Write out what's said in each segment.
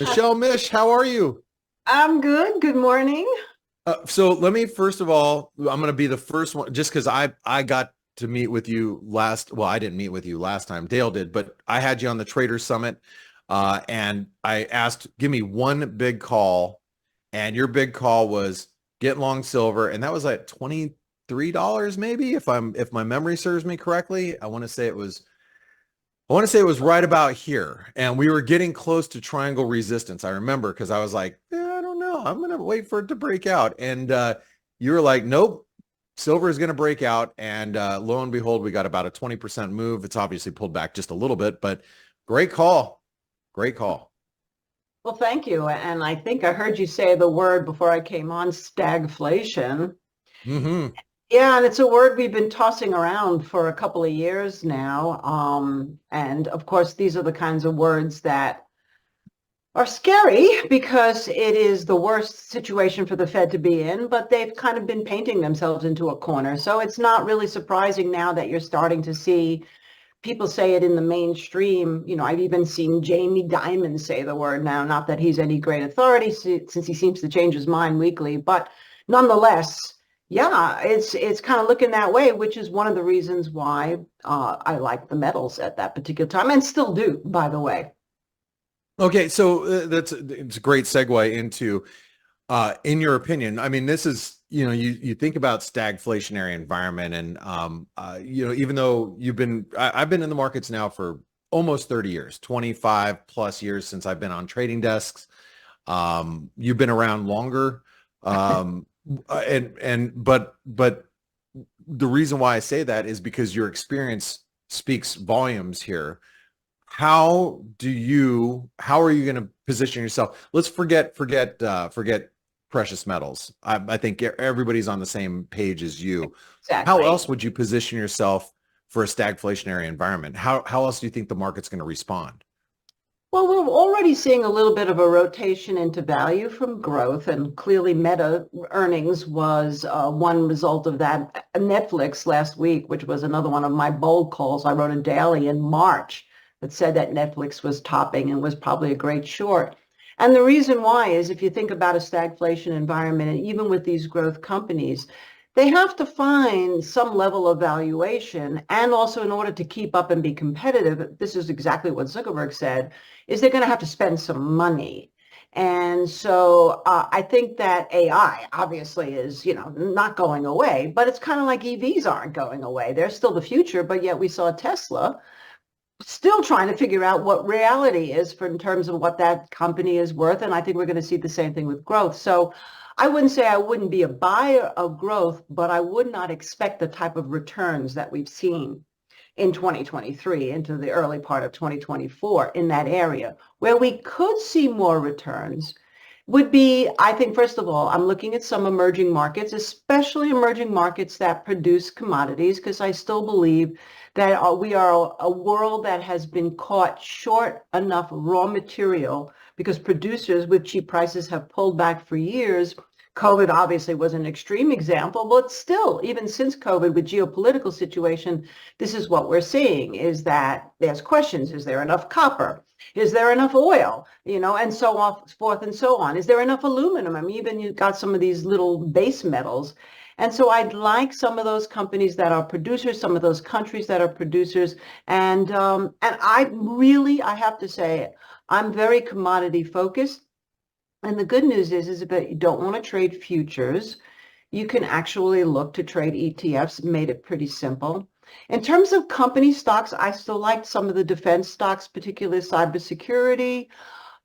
Michelle, Mish, how are you? I'm good. Good morning. So let me first of all, I'm going to be the first one just because I got to meet with you last. Well, I didn't meet with you last time. Dale did, but I had you on the Trader Summit, and I asked, give me one big call, and your big call was get long silver, and that was like $23 maybe, if my memory serves me correctly. I want to say it was right about here. And we were getting close to triangle resistance. I remember because I was like, I don't know. I'm going to wait for it to break out. And you were like, nope, silver is going to break out. And lo and behold, we got about a 20% move. It's obviously pulled back just a little bit, but great call. Great call. Well, thank you. And I think I heard you say the word before I came on, stagflation. Hmm. Yeah, and it's a word we've been tossing around for a couple of years now. And of course, these are the kinds of words that are scary because it is the worst situation for the Fed to be in, but they've kind of been painting themselves into a corner. So it's not really surprising now that you're starting to see people say it in the mainstream. I've even seen Jamie Dimon say the word now, not that he's any great authority since he seems to change his mind weekly, but nonetheless, yeah, it's kind of looking that way, which is one of the reasons why I like the metals at that particular time and still do, by the way. Okay, so it's a great segue into in your opinion, I mean, this is, you think about stagflationary environment and, even though I've been in the markets now for almost 30 years, 25 plus years since I've been on trading desks. You've been around longer. Um, but the reason why I say that is because your experience speaks volumes here. How are you going to position yourself? Let's forget precious metals. I think everybody's on the same page as you. How Exactly. else would you position yourself for a stagflationary environment? How else do you think the market's going to respond? Well, we're already seeing a little bit of a rotation into value from growth, and clearly Meta earnings was one result of that. Netflix last week, which was another one of my bold calls, I wrote a daily in March that said that Netflix was topping and was probably a great short. And the reason why is if you think about a stagflation environment, and even with these growth companies, they have to find some level of valuation. And also, in order to keep up and be competitive, this is exactly what Zuckerberg said, is they're going to have to spend some money. And so I think that AI obviously is, not going away, but it's kind of like EVs aren't going away. They're still the future, but yet we saw Tesla still trying to figure out what reality is for in terms of what that company is worth. And I think we're going to see the same thing with growth. So I wouldn't say I wouldn't be a buyer of growth, but I would not expect the type of returns that we've seen in 2023 into the early part of 2024 in that area. Where we could see more returns would be, I think, first of all, I'm looking at some emerging markets, especially emerging markets that produce commodities, because I still believe that we are a world that has been caught short enough raw material because producers with cheap prices have pulled back for years. COVID obviously was an extreme example, but still, even since COVID with geopolitical situation, this is what we're seeing is that there's questions. Is there enough copper? Is there enough oil? And so on, forth and so on. Is there enough aluminum? I mean, even you've got some of these little base metals. And so I'd like some of those companies that are producers, some of those countries that are producers. And I have to say, I'm very commodity focused. And the good news is if you don't want to trade futures, you can actually look to trade ETFs, made it pretty simple. In terms of company stocks, I still like some of the defense stocks, particularly cybersecurity.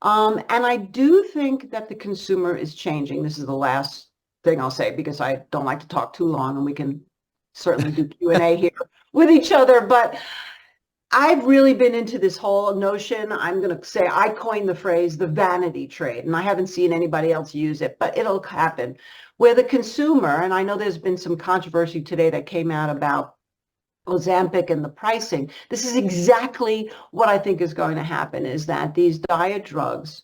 And I do think that the consumer is changing. This is the last thing I'll say because I don't like to talk too long and we can certainly do Q&A here with each other. But I've really been into this whole notion. I'm going to say I coined the phrase the vanity trade, and I haven't seen anybody else use it, but it'll happen where the consumer, and I know there's been some controversy today that came out about Ozempic and the pricing. This is exactly what I think is going to happen is that these diet drugs,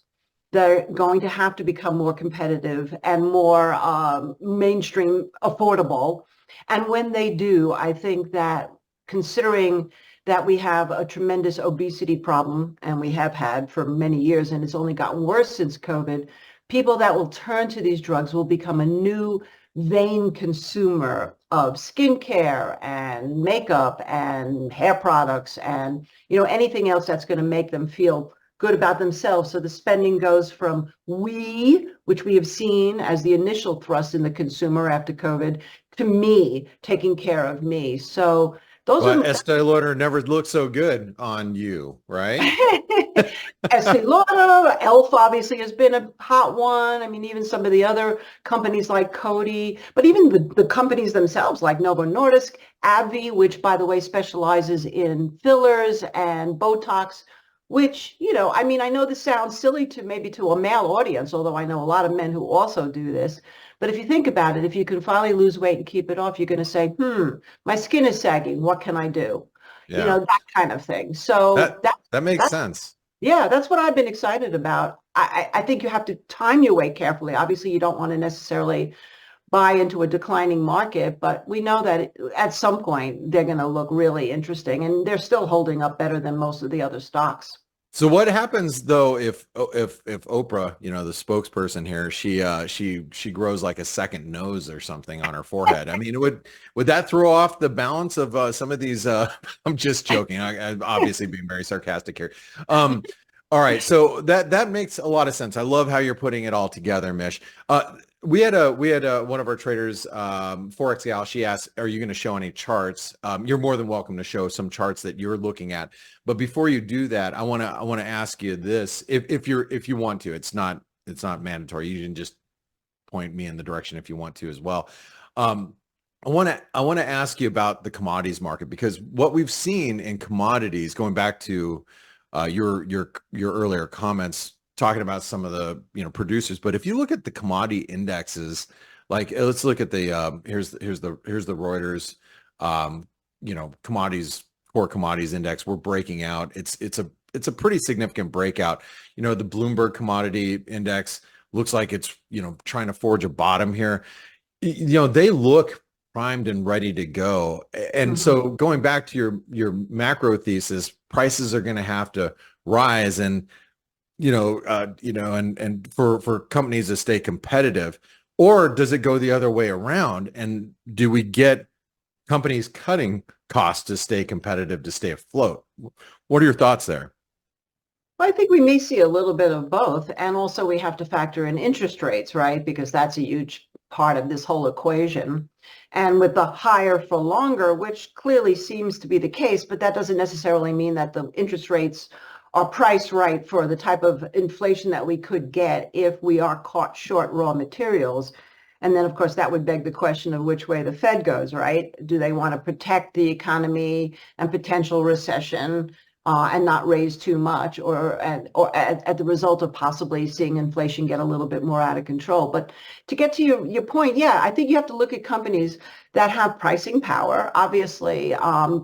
they're going to have to become more competitive and more mainstream affordable. And when they do, I think that considering that we have a tremendous obesity problem, and we have had for many years, and it's only gotten worse since COVID, people that will turn to these drugs will become a new vain consumer of skincare and makeup and hair products and, anything else that's going to make them feel good about themselves. So the spending goes from which we have seen as the initial thrust in the consumer after COVID, to me, taking care of me. So those Well, are Estee Lauder never looked so good on you, right? Estee Lauder, Elf obviously has been a hot one. I mean, even some of the other companies like Coty, but even the companies themselves like Novo Nordisk, AbbVie, which by the way specializes in fillers and Botox, which, I mean, I know this sounds silly to maybe to a male audience, although I know a lot of men who also do this. But if you think about it, if you can finally lose weight and keep it off, you're going to say, my skin is sagging. What can I do? Yeah, That kind of thing. So that makes that's sense. yeah, that's what I've been excited about. I think you have to time your way carefully. Obviously, you don't want to necessarily buy into a declining market, but we know that at some point they're going to look really interesting, and they're still holding up better than most of the other stocks. So what happens though if Oprah, the spokesperson here, she grows like a second nose or something on her forehead? I mean, would that throw off the balance of some of these? I'm just joking. I'm obviously being very sarcastic here. All right, so that makes a lot of sense. I love how you're putting it all together, Mish. We had one of our traders, Forex gal. She asked, "Are you going to show any charts?" You're more than welcome to show some charts that you're looking at. But before you do that, I want to ask you this: if you want to, it's not mandatory. You can just point me in the direction if you want to as well. Um, I want to ask you about the commodities market, because what we've seen in commodities, going back to your earlier comments, talking about some of the producers, but if you look at the commodity indexes, like let's look at the here's the Reuters commodities, core commodities index. We're breaking out. It's a pretty significant breakout. The Bloomberg commodity index looks like it's trying to forge a bottom here. They look primed and ready to go. And so going back to your macro thesis, prices are going to have to rise, and and for companies to stay competitive. Or does it go the other way around, and do we get companies cutting costs to stay competitive, to stay afloat? What are your thoughts there? Well, I think we may see a little bit of both. And also we have to factor in interest rates, right? Because that's a huge part of this whole equation. And with the higher for longer, which clearly seems to be the case, but that doesn't necessarily mean that the interest rates are priced right for the type of inflation that we could get if we are caught short raw materials. And then, of course, that would beg the question of which way the Fed goes, right? Do they want to protect the economy and potential recession and not raise too much, or at the result of possibly seeing inflation get a little bit more out of control? But to get to your point, yeah, I think you have to look at companies that have pricing power. Obviously,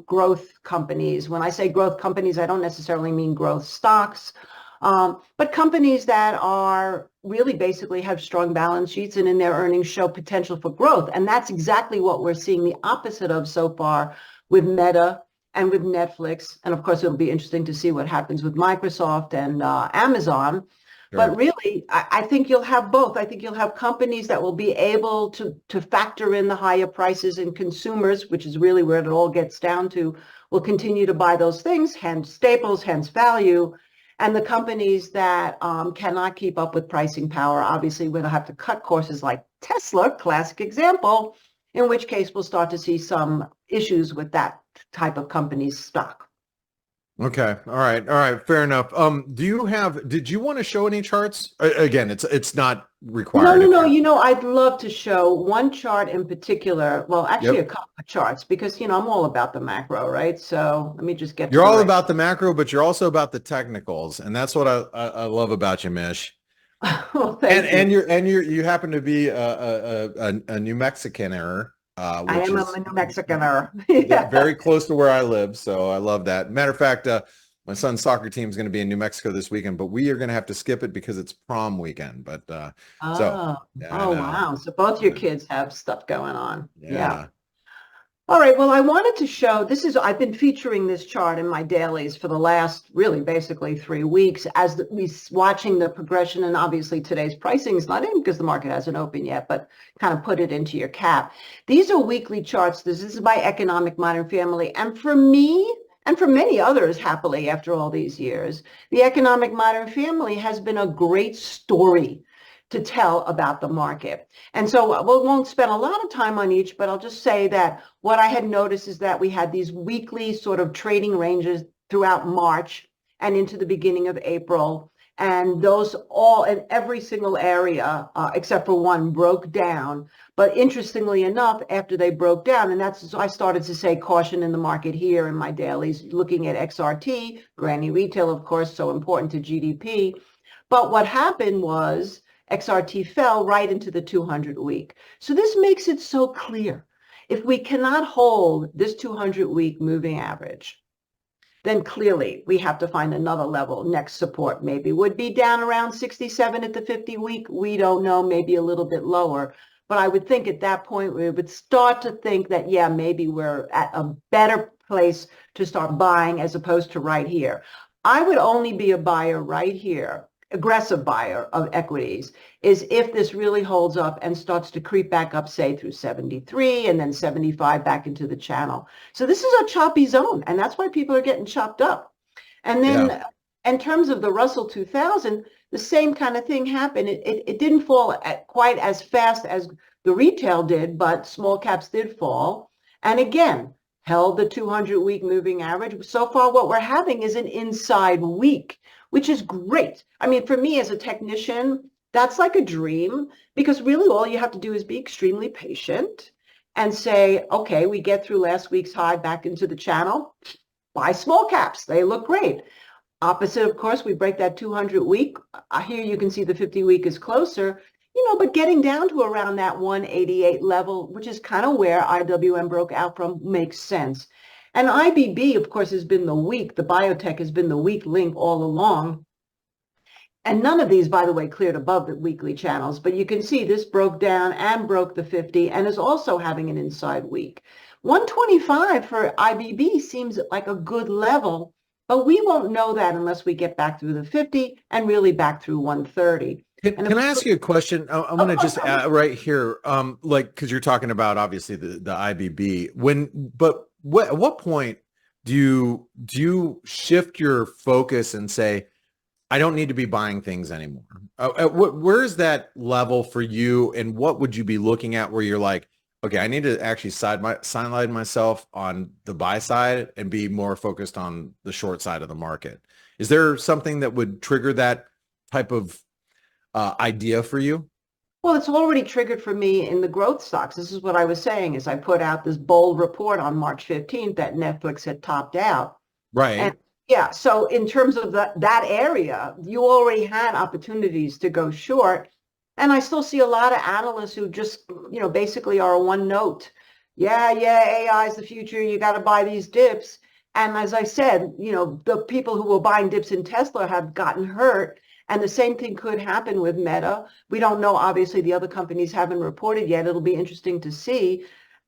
growth companies. When I say growth companies, I don't necessarily mean growth stocks. But companies that are really basically have strong balance sheets and in their earnings show potential for growth. And that's exactly what we're seeing the opposite of so far with Meta and with Netflix. And of course, it'll be interesting to see what happens with Microsoft and Amazon. But Sure. really, I think you'll have both. I think you'll have companies that will be able to factor in the higher prices, and consumers, which is really where it all gets down to, will continue to buy those things, hence staples, hence value. And the companies that cannot keep up with pricing power, obviously, we're going to have to cut courses, like Tesla, classic example, in which case we'll start to see some issues with that type of company's stock. Okay. All right. All right. Fair enough. Did you want to show any charts? Again, it's not No, required no, if no. you're. I'd love to show one chart in particular. Well, actually, a Yep. couple of charts, because, I'm all about the macro, right? So let me just get to You're the all right. about the macro, but you're also about the technicals, and that's what I love about you, Mish. Well, And thank you. you happen to be a New Mexicaner, I which am is a New Mexicaner. Yeah. very close to where I live. So I love that. Matter of fact, my son's soccer team is going to be in New Mexico this weekend, but we are going to have to skip it because it's prom weekend. But so Oh, yeah, I oh, know. wow. So both your kids have stuff going on. Yeah. Yeah. All right, well, I wanted to show, I've been featuring this chart in my dailies for the last, really, basically 3 weeks as we watching the progression, and obviously today's pricing is not in because the market hasn't opened yet, but kind of put it into your cap. These are weekly charts. This is my economic modern family, and for me, and for many others, happily, after all these years, the economic modern family has been a great story to tell about the market. And so we won't spend a lot of time on each, but I'll just say that what I had noticed is that we had these weekly sort of trading ranges throughout March and into the beginning of April. And those all in every single area, except for one, broke down. But interestingly enough, after they broke down, and that's, so I started to say caution in the market here in my dailies, looking at XRT, granny retail, of course, so important to GDP. But what happened was XRT fell right into the 200 week. So this makes it so clear. If we cannot hold this 200 week moving average, then clearly we have to find another level. Next support maybe would be down around 67 at the 50 week. We don't know, maybe a little bit lower. But I would think at that point we would start to think that, yeah, maybe we're at a better place to start buying as opposed to right here. I would only be a buyer right here, aggressive buyer of equities, is if this really holds up and starts to creep back up, say through 73 and then 75 back into the channel. So this is a choppy zone, and that's why people are getting chopped up. And then in terms of the Russell 2000, the same kind of thing happened. It didn't fall quite as fast as the retail did, but small caps did fall. And again, held the 200-week moving average. So far, what we're having is an inside week, which is great. I mean, for me as a technician, that's like a dream, because really all you have to do is be extremely patient and say, okay, we get through last week's high back into the channel, buy small caps. They look great. Opposite, of course, we break that 200 week. Here you can see the 50 week is closer, but getting down to around that 188 level, which is kind of where IWM broke out from, makes sense. And IBB, of course, has been the biotech has been the weak link all along. And none of these, by the way, cleared above the weekly channels. But you can see this broke down and broke the 50 and is also having an inside week. 125 for IBB seems like a good level, but we won't know that unless we get back through the 50 and really back through 130. Can I ask you a question? I'm going to just add right here, because you're talking about obviously the IBB. At what point do you shift your focus and say, I don't need to be buying things anymore? Where's that level for you, and what would you be looking at where you're like, okay, I need to actually sideline myself on the buy side and be more focused on the short side of the market? Is there something that would trigger that type of idea for you? Well, it's already triggered for me in the growth stocks. This is what I was saying, is I put out this bold report on March 15th that Netflix had topped out. Right. And yeah, so in terms of that area, you already had opportunities to go short. And I still see a lot of analysts who just, basically are one note. Yeah, AI is the future. You got to buy these dips. And as I said, the people who were buying dips in Tesla have gotten hurt. And the same thing could happen with Meta. We don't know. Obviously, the other companies haven't reported yet. It'll be interesting to see.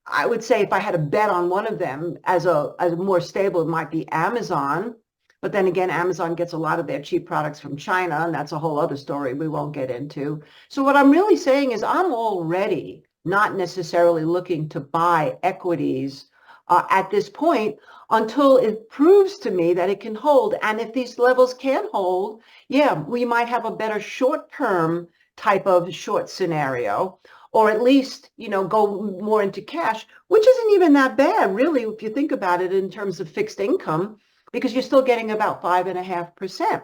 I would say if I had a bet on one of them as a more stable, it might be Amazon. But then again, Amazon gets a lot of their cheap products from China, and that's a whole other story we won't get into. So what I'm really saying is I'm already not necessarily looking to buy equities at this point until it proves to me that it can hold. And if these levels can hold, yeah, we might have a better short-term type of short scenario, or at least, go more into cash, which isn't even that bad, really, if you think about it in terms of fixed income, because you're still getting about 5.5%.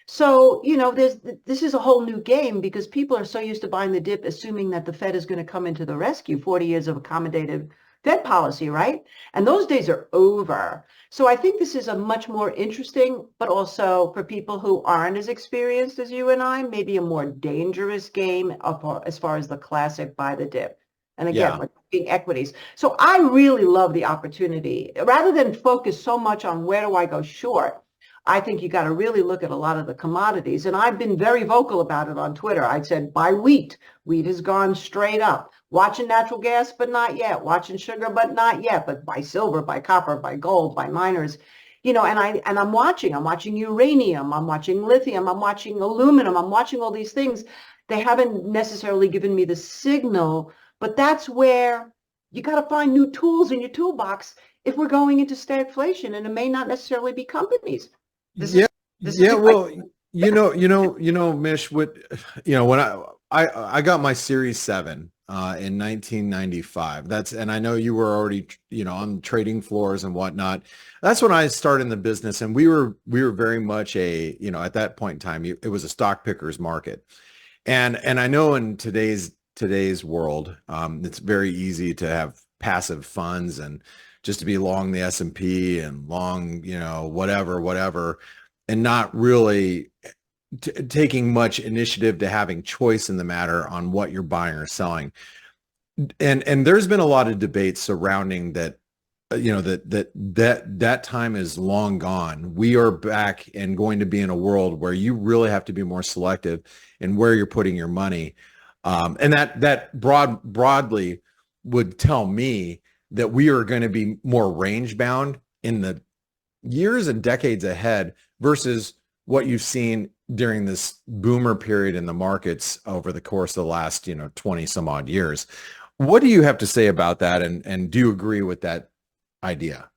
So, this is a whole new game, because people are so used to buying the dip, assuming that the Fed is going to come into the rescue, 40 years of accommodative Fed policy, right? And those days are over. So I think this is a much more interesting, but also for people who aren't as experienced as you and I, maybe a more dangerous game as far as the classic buy the dip. And again, we're talking equities. So I really love the opportunity. Rather than focus so much on where do I go short, I think you got to really look at a lot of the commodities. And I've been very vocal about it on Twitter. I said, buy wheat. Wheat has gone straight up. Watching natural gas, but not yet. Watching sugar, but not yet. But buy silver, buy copper, buy gold, buy miners. And I'm watching uranium, I'm watching lithium, I'm watching aluminum, I'm watching all these things. They haven't necessarily given me the signal, but that's where you got to find new tools in your toolbox if we're going into stagflation, and it may not necessarily be companies. This Yeah, is this is yeah. the Well, question. Mish, when I got my Series 7 in 1995. And I know you were already, on trading floors and whatnot. That's when I started in the business, and we were very much at that point in time, it was a stock pickers market. And I know in today's world, it's very easy to have passive funds and just to be long the S&P and long, whatever, and not really taking much initiative to having choice in the matter on what you're buying or selling. And there's been a lot of debate surrounding that. That time is long gone. We are back and going to be in a world where you really have to be more selective in where you're putting your money. And that broadly would tell me that we are going to be more range bound in the years and decades ahead versus what you've seen during this boomer period in the markets over the course of the last, 20 some odd years. What do you have to say about that? And do you agree with that idea?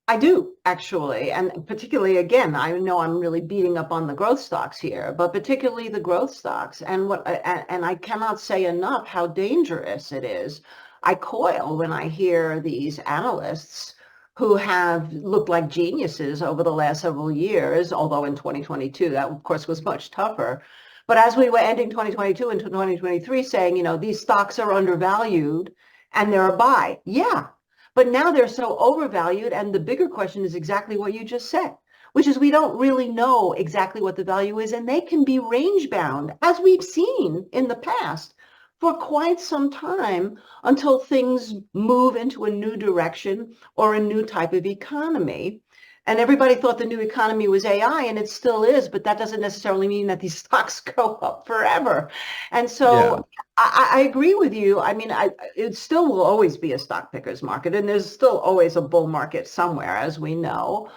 I do actually, and particularly again, I know I'm really beating up on the growth stocks here, but particularly the growth stocks, and I cannot say enough how dangerous it is. I coil when I hear these analysts who have looked like geniuses over the last several years, although in 2022 that of course was much tougher. But as we were ending 2022 into 2023 saying, these stocks are undervalued and they're a buy. Yeah, but now they're so overvalued. And the bigger question is exactly what you just said, which is we don't really know exactly what the value is. And they can be range bound, as we've seen in the past, for quite some time until things move into a new direction or a new type of economy. And everybody thought the new economy was AI, and it still is, but that doesn't necessarily mean that these stocks go up forever. And Yeah. so I agree with you. I mean, it still will always be a stock picker's market, and there's still always a bull market somewhere, as we know.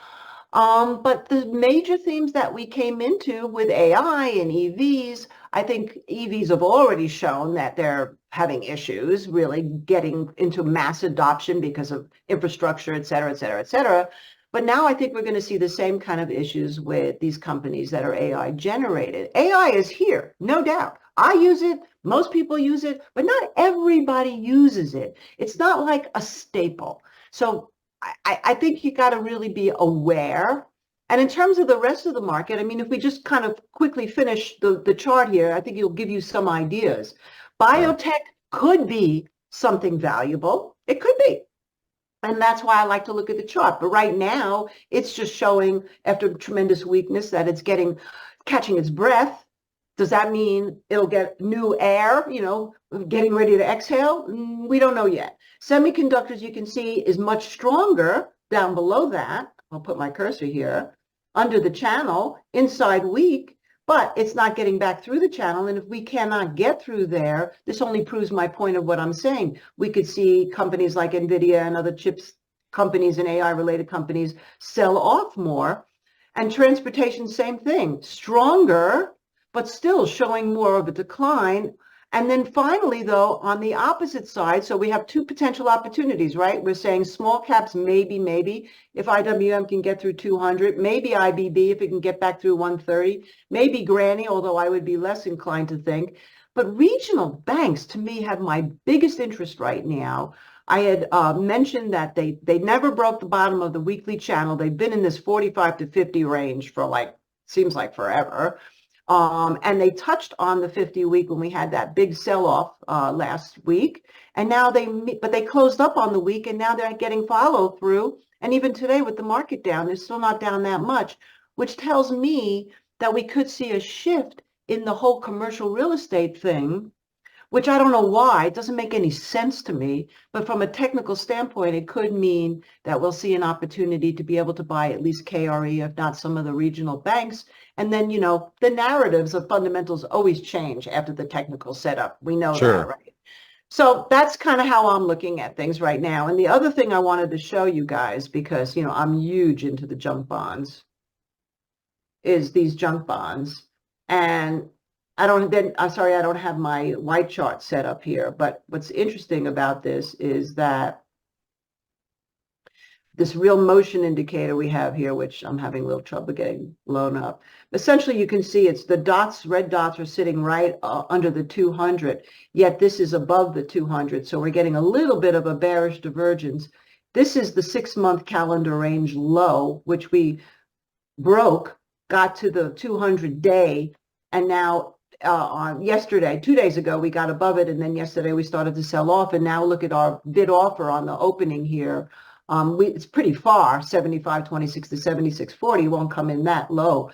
But the major themes that we came into with AI and EVs, I think EVs have already shown that they're having issues really getting into mass adoption because of infrastructure, et cetera, et cetera, et cetera. But now I think we're going to see the same kind of issues with these companies that are AI generated. AI is here, no doubt. I use it, most people use it, but not everybody uses it. It's not like a staple. So I think you got to really be aware. And in terms of the rest of the market, I mean, if we just kind of quickly finish the chart here, I think it'll give you some ideas. Right. Biotech could be something valuable. It could be. And that's why I like to look at the chart. But right now, it's just showing after tremendous weakness that it's catching its breath. Does that mean it'll get new air, getting ready to exhale? We don't know yet. Semiconductors, you can see, is much stronger down below that. I'll put my cursor here under the channel, inside weak, but it's not getting back through the channel. And if we cannot get through there, this only proves my point of what I'm saying. We could see companies like NVIDIA and other chips companies and AI related companies sell off more. And transportation, same thing, stronger, but still showing more of a decline. And then finally, though, on the opposite side, so we have two potential opportunities, right? We're saying small caps, maybe, if IWM can get through 200, maybe IBB if it can get back through 130, maybe Granny, although I would be less inclined to think. But regional banks, to me, have my biggest interest right now. I had mentioned that they never broke the bottom of the weekly channel. They've been in this 45 to 50 range for seems like forever. And they touched on the 50-week when we had that big sell-off last week. And now but they closed up on the week, and now they're getting follow through. And even today with the market down, they're still not down that much, which tells me that we could see a shift in the whole commercial real estate thing, which I don't know why. It doesn't make any sense to me. But from a technical standpoint, it could mean that we'll see an opportunity to be able to buy at least KRE, if not some of the regional banks. And then, the narratives of fundamentals always change after the technical setup. We know that, Sure. right? So that's kind of how I'm looking at things right now. And the other thing I wanted to show you guys, because, I'm huge into the junk bonds, is these junk bonds. And I'm sorry, I don't have my white chart set up here. But what's interesting about this is that this real motion indicator we have here, which I'm having a little trouble getting blown up. Essentially, you can see it's the dots, red dots are sitting right under the 200, yet this is above the 200. So we're getting a little bit of a bearish divergence. This is the 6-month calendar range low, which we broke, got to the 200-day, and now on yesterday, 2 days ago, we got above it, and then yesterday we started to sell off, and now look at our bid offer on the opening here. It's pretty far, 75.26 to 76.40, won't come in that low.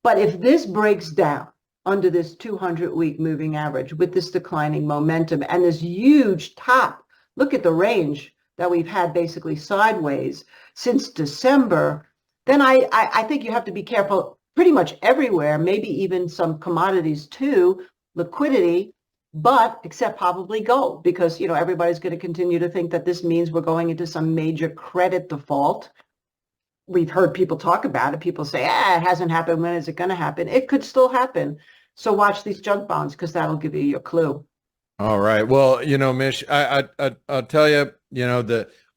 But if this breaks down under this 200-week moving average with this declining momentum and this huge top, look at the range that we've had basically sideways since December, then I think you have to be careful pretty much everywhere, maybe even some commodities too, liquidity, but except probably gold, because everybody's going to continue to think that this means we're going into some major credit default. We've heard people talk about it. People say, it hasn't happened. When is it going to happen? It could still happen. So watch these junk bonds, because that'll give you your clue. All right. Well, Mish, I'll tell you,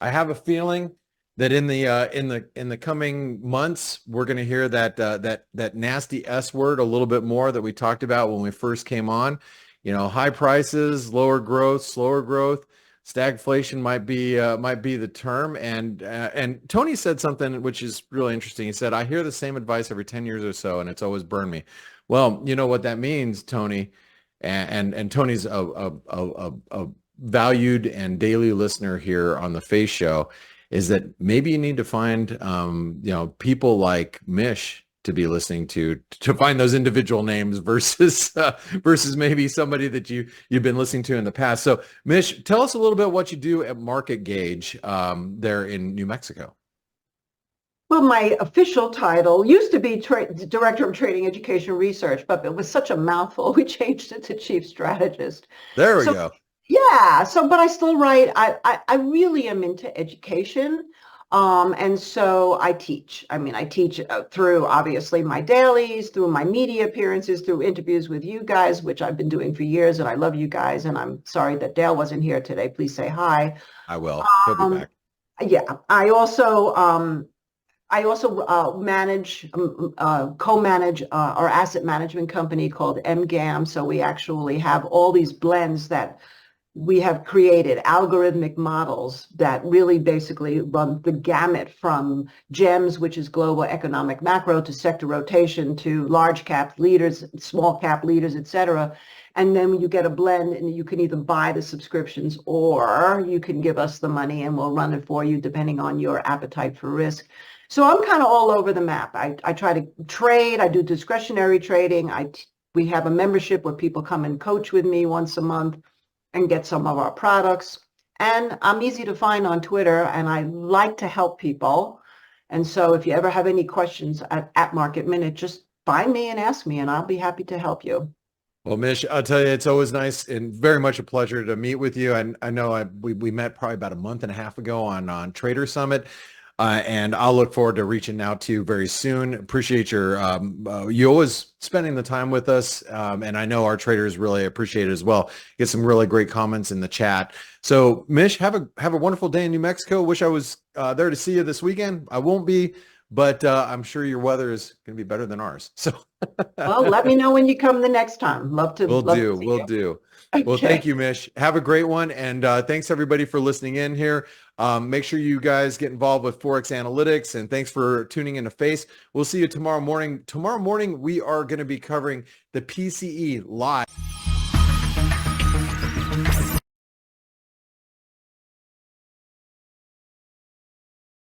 I have a feeling that in the coming months we're going to hear that nasty S word a little bit more that we talked about when we first came on. High prices, lower growth, slower growth, stagflation might be the term. And Tony said something which is really interesting. He said, "I hear the same advice every 10 years or so, and it's always burned me." Well, you know what that means, Tony, and Tony's a valued and daily listener here on the Face Show, is that maybe you need to find people like Mish to be listening to find those individual names versus maybe somebody that you've been listening to in the past. So Mish, tell us a little bit what you do at Market Gauge there in New Mexico. Well, my official title used to be Director of Trading Education Research, but it was such a mouthful, we changed it to Chief Strategist. There we go. Yeah, but I still write. I really am into education. And so I teach. I teach through obviously my dailies, through my media appearances, through interviews with you guys, which I've been doing for years, and I love you guys. And I'm sorry that Dale wasn't here today. Please say hi. I will. He'll be back. Yeah, I also co-manage our asset management company called MGAM. So we actually have all these blends that we have created, algorithmic models that really basically run the gamut from GEMS, which is global economic macro, to sector rotation, to large cap leaders, small cap leaders, et cetera. And then you get a blend, and you can either buy the subscriptions or you can give us the money and we'll run it for you depending on your appetite for risk. So I'm kind of all over the map. I try to trade. I do discretionary trading. We have a membership where people come and coach with me once a month and get some of our products. And I'm easy to find on Twitter, and I like to help people. And so if you ever have any questions at Market Minute, just find me and ask me, and I'll be happy to help you. Well, Mish, I'll tell you, it's always nice and very much a pleasure to meet with you. And I know we met probably about a month and a half ago on Trader Summit. And I'll look forward to reaching out to you very soon. Appreciate you always spending the time with us. And I know our traders really appreciate it as well. Get some really great comments in the chat. So Mish, have a wonderful day in New Mexico. Wish I was there to see you this weekend. I won't be, but I'm sure your weather is going to be better than ours. So well, let me know when you come the next time. Love to. We'll to do. Okay. Well, thank you, Mish. Have a great one. And thanks everybody for listening in here. Make sure you guys get involved with Forex Analytics, and thanks for tuning in to Face. We'll see you tomorrow morning. Tomorrow morning, we are going to be covering the PCE live.